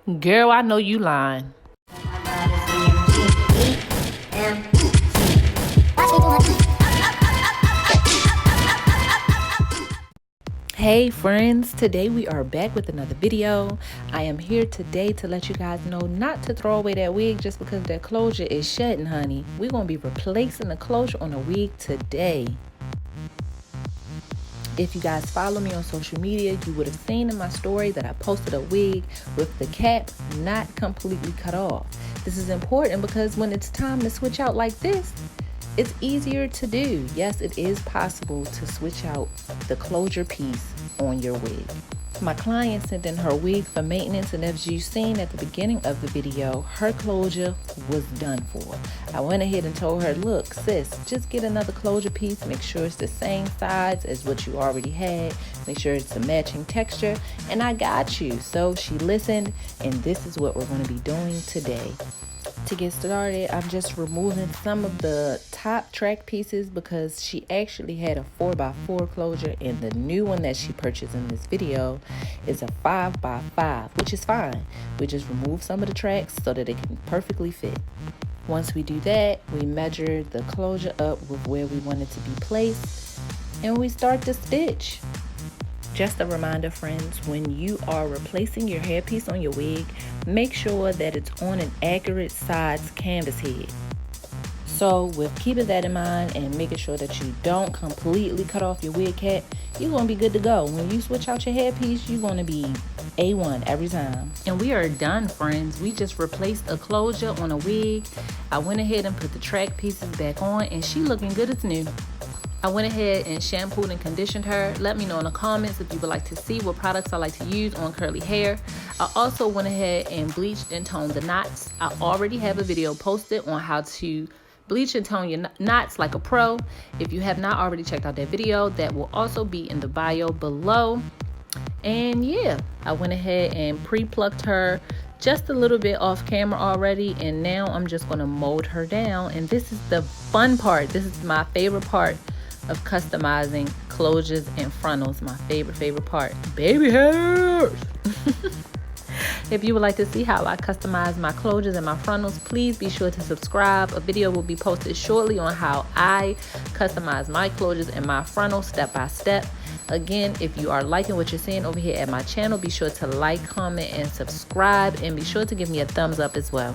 Girl, I know you lying. Hey friends, today we are back with another video. I am here today to let you guys know not to throw away that wig just because that closure is shedding, honey. We're going to be replacing the closure on a wig today. If you guys follow me on social media, you would have seen in my story that I posted a wig with the cap not completely cut off. This is important because when it's time to switch out like this, it's easier to do. Yes, it is possible to switch out the closure piece on your wig. My client sent in her wig for maintenance, and as you've seen at the beginning of the video, her closure was done for. I went ahead and told her, look, sis, just get another closure piece. Make sure it's the same size as what you already had. Make sure it's a matching texture, and I got you. So she listened, and this is what we're going to be doing today. To get started, I'm just removing some of the top track pieces because she actually had a 4x4 closure, and the new one that she purchased in this video is a 5x5, which is fine. We just remove some of the tracks so that it can perfectly fit. Once we do that, we measure the closure up with where we want it to be placed, and we start to stitch. Just a reminder, friends, when you are replacing your hairpiece on your wig, make sure that it's on an accurate size canvas head. So with keeping that in mind and making sure that you don't completely cut off your wig cap, you're going to be good to go. When you switch out your hairpiece, you're going to be A1 every time. And we are done, friends. We just replaced a closure on a wig. I went ahead and put the track pieces back on, and she looking good as new. I went ahead and shampooed and conditioned her. Let me know in the comments if you would like to see what products I like to use on curly hair. I also went ahead and bleached and toned the knots. I already have a video posted on how to bleach and tone your knots like a pro. If you have not already checked out that video, that will also be in the bio below. And yeah, I went ahead and pre-plucked her just a little bit off camera already, and now I'm just going to mold her down. And this is the fun part. This is my favorite part of customizing closures and frontals. My favorite part, baby hairs. If you would like to see how I customize my closures and my frontals, please be sure to subscribe. A video will be posted shortly on how I customize my closures and my frontals step by step. Again, if you are liking what you're seeing over here at my channel, be sure to like, comment, and subscribe, and be sure to give me a thumbs up as well.